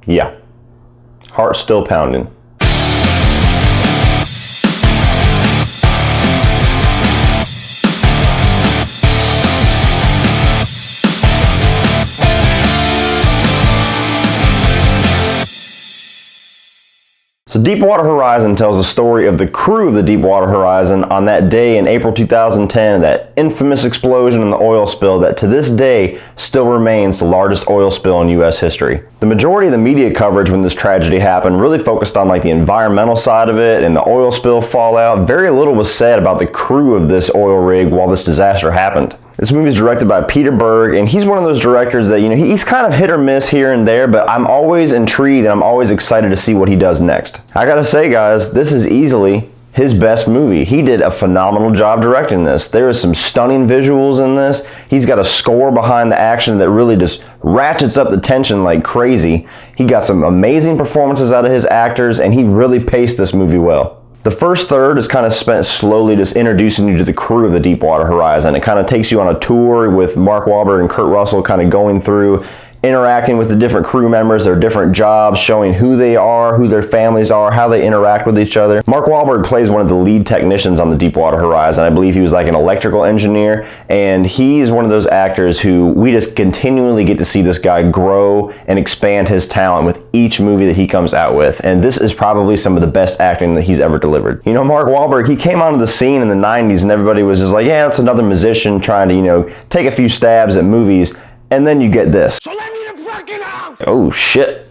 Yeah. Heart still pounding. So Deepwater Horizon tells the story of the crew of the Deepwater Horizon on that day in April 2010, that infamous explosion and the oil spill that to this day still remains the largest oil spill in U.S. history. The majority of the media coverage when this tragedy happened really focused on like the environmental side of it and the oil spill fallout. Very little was said about the crew of this oil rig while this disaster happened. This movie is directed by Berg, and he's one of those directors that, he's kind of hit or miss here and there, but I'm always intrigued and I'm always excited to see what he does next. I gotta say, guys, this is easily his best movie. He did a phenomenal job directing this. There is some stunning visuals in this. He's got a score behind the action that really just ratchets up the tension like crazy. He got some amazing performances out of his actors, and he really paced this movie well. The first third is kind of spent slowly just introducing you to the crew of the Deepwater Horizon. It kind of takes you on a tour with Mark Wahlberg and Kurt Russell kind of going through, interacting with the different crew members, their different jobs, showing who they are, who their families are, how they interact with each other. Mark Wahlberg plays one of the lead technicians on the Deepwater Horizon. I believe he was like an electrical engineer, and he's one of those actors who we just continually get to see this guy grow and expand his talent with each movie that he comes out with, and this is probably some of the best acting that he's ever delivered. Mark Wahlberg, he came onto the scene in the 90s and everybody was just like, yeah, that's another musician trying to, take a few stabs at movies, and then you get this. So let me the fucking out! Oh shit.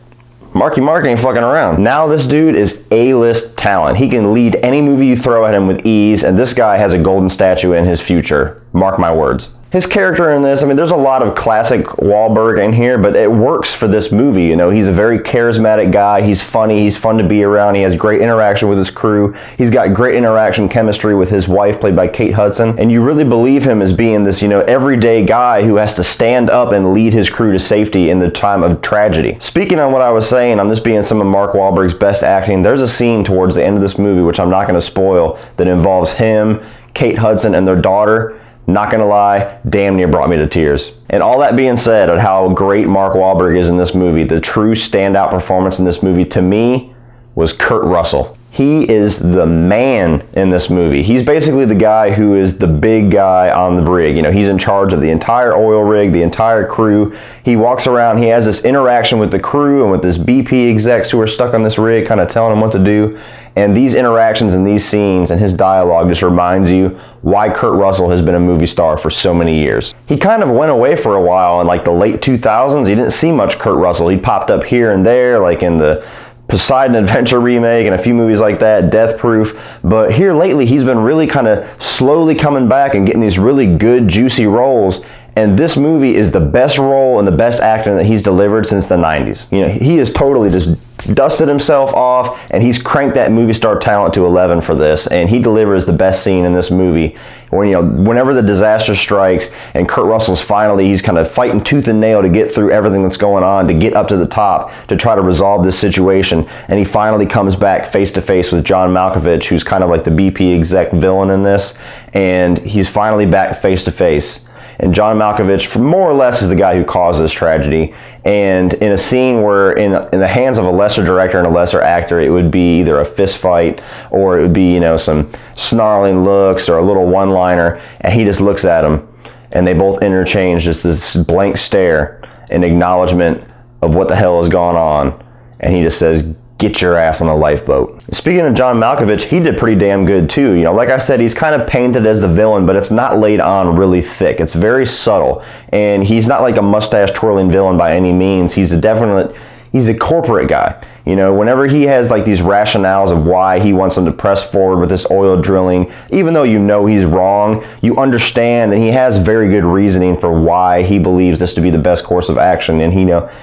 Marky Mark ain't fucking around. Now this dude is A-list talent. He can lead any movie you throw at him with ease, and this guy has a golden statue in his future. Mark my words. His character in this, there's a lot of classic Wahlberg in here, but it works for this movie. He's a very charismatic guy. He's funny. He's fun to be around. He has great interaction with his crew. He's got great interaction chemistry with his wife, played by Kate Hudson. And you really believe him as being this, everyday guy who has to stand up and lead his crew to safety in the time of tragedy. Speaking on what I was saying, on this being some of Mark Wahlberg's best acting, there's a scene towards the end of this movie, which I'm not going to spoil, that involves him, Kate Hudson, and their daughter. Not gonna lie, damn near brought me to tears. And all that being said, of how great Mark Wahlberg is in this movie, the true standout performance in this movie to me was Kurt Russell. He is the man in this movie. He's basically the guy who is the big guy on the rig. He's in charge of the entire oil rig, the entire crew. He walks around, he has this interaction with the crew and with this BP execs who are stuck on this rig, kind of telling him what to do. And these interactions and these scenes and his dialogue just reminds you why Kurt Russell has been a movie star for so many years. He kind of went away for a while in like the late 2000s. You didn't see much Kurt Russell. He popped up here and there, like in the Poseidon Adventure remake and a few movies like that, Death Proof. But here lately, he's been really kind of slowly coming back and getting these really good, juicy roles. And this movie is the best role and the best acting that he's delivered since the 90s. He has totally just dusted himself off, and he's cranked that movie star talent to 11 for this, and he delivers the best scene in this movie. Whenever the disaster strikes and Kurt Russell's he's kind of fighting tooth and nail to get through everything that's going on, to get up to the top, to try to resolve this situation, and he finally comes back face to face with John Malkovich, who's kind of like the BP exec villain in this, and he's finally back face to face. And John Malkovich, more or less, is the guy who caused this tragedy. And in a scene where, in the hands of a lesser director and a lesser actor, it would be either a fist fight or it would be, some snarling looks or a little one-liner, and he just looks at him, and they both interchange just this blank stare in acknowledgement of what the hell has gone on. And he just says, "Get your ass on the lifeboat." Speaking of John Malkovich, he did pretty damn good too. Like I said, he's kind of painted as the villain, but it's not laid on really thick. It's very subtle, and he's not like a mustache twirling villain by any means. He's a corporate guy. Whenever he has like these rationales of why he wants them to press forward with this oil drilling, even though he's wrong, you understand that he has very good reasoning for why he believes this to be the best course of action. And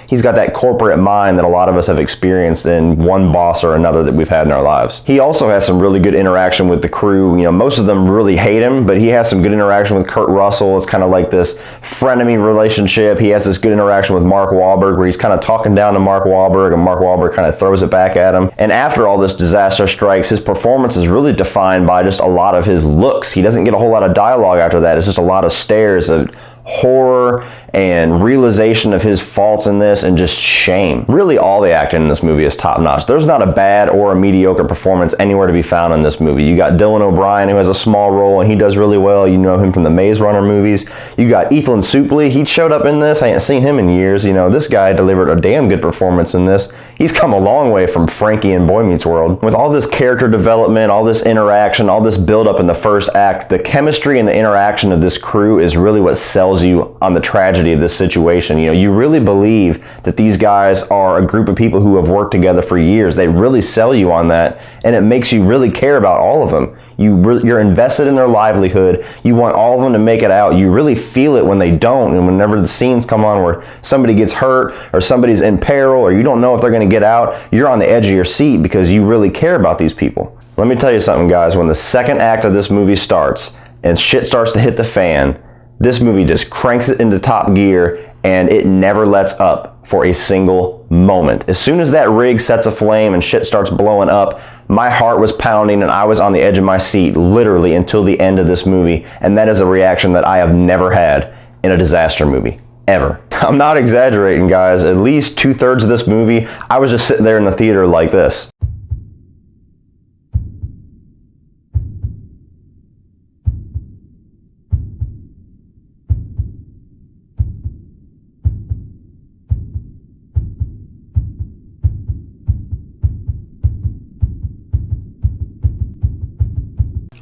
he's got that corporate mind that a lot of us have experienced in one boss or another that we've had in our lives. He also has some really good interaction with the crew. Most of them really hate him, but he has some good interaction with Kurt Russell. It's kind of like this frenemy relationship. He has this good interaction with Mark Wahlberg, where he's kind of talking down to Mark Wahlberg, and Mark Wahlberg kind of throws it back at him. And after all this disaster strikes, his performance is really defined by just a lot of his looks. He doesn't get a whole lot of dialogue after that. It's just a lot of stares of horror and realization of his faults in this, and just shame. Really, all the acting in this movie is top notch. There's not a bad or a mediocre performance anywhere to be found in this movie. You got Dylan O'Brien, who has a small role and he does really well. You know him from the Maze Runner movies. You got Ethan Suplee. He showed up in this. I ain't seen him in years. You know, this guy delivered a damn good performance in this. He's come a long way from Frankie in Boy Meets World. With all this character development, all this interaction, all this build up in the first act, the chemistry and the interaction of this crew is really what sells you on the tragedy of this situation. You know, you really believe that these guys are a group of people who have worked together for years. They really sell you on that, and it makes you really care about all of them. You're invested in their livelihood. You want all of them to make it out. You really feel it when they don't, and whenever the scenes come on where somebody gets hurt or somebody's in peril or you don't know if they're going to get out, you're on the edge of your seat because you really care about these people. Let me tell you something, guys. When the second act of this movie starts and shit starts to hit the fan, this movie just cranks it into top gear and it never lets up for a single moment. As soon as that rig sets aflame and shit starts blowing up, my heart was pounding and I was on the edge of my seat literally until the end of this movie, and that is a reaction that I have never had in a disaster movie. Ever. I'm not exaggerating, guys. At least 2/3 of this movie, I was just sitting there in the theater like this.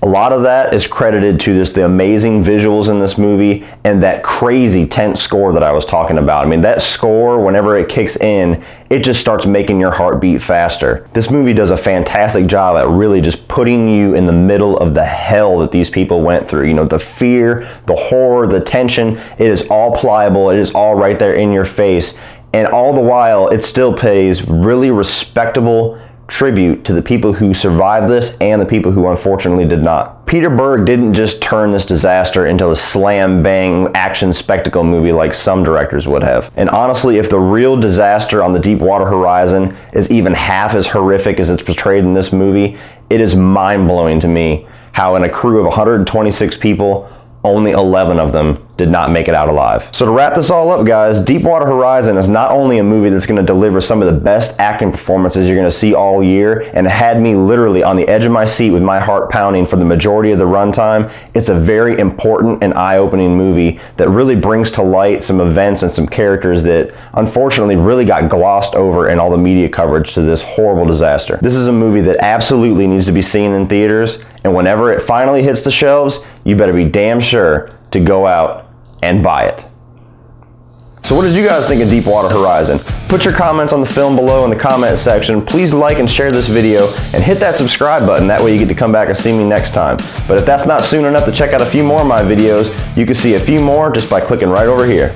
A lot of that is credited to the amazing visuals in this movie and that crazy tense score that I was talking about. I mean, that score, whenever it kicks in, it just starts making your heart beat faster. This movie does a fantastic job at really just putting you in the middle of the hell that these people went through. You know, the fear, the horror, the tension, it is all pliable. It is all right there in your face. And all the while, it still pays really respectable tribute to the people who survived this and the people who unfortunately did not. Peter Berg didn't just turn this disaster into a slam bang action spectacle movie like some directors would have. And honestly, if the real disaster on the Deepwater Horizon is even half as horrific as it's portrayed in this movie, it is mind-blowing to me how in a crew of 126 people, only 11 of them did not make it out alive. So to wrap this all up, guys, Deepwater Horizon is not only a movie that's going to deliver some of the best acting performances you're going to see all year and had me literally on the edge of my seat with my heart pounding for the majority of the runtime, it's a very important and eye-opening movie that really brings to light some events and some characters that unfortunately really got glossed over in all the media coverage to this horrible disaster. This is a movie that absolutely needs to be seen in theaters, and whenever it finally hits the shelves, you better be damn sure to go out and buy it. So what did you guys think of Deepwater Horizon? Put your comments on the film below in the comment section. Please like and share this video and hit that subscribe button. That way you get to come back and see me next time. But if that's not soon enough to check out a few more of my videos, you can see a few more just by clicking right over here.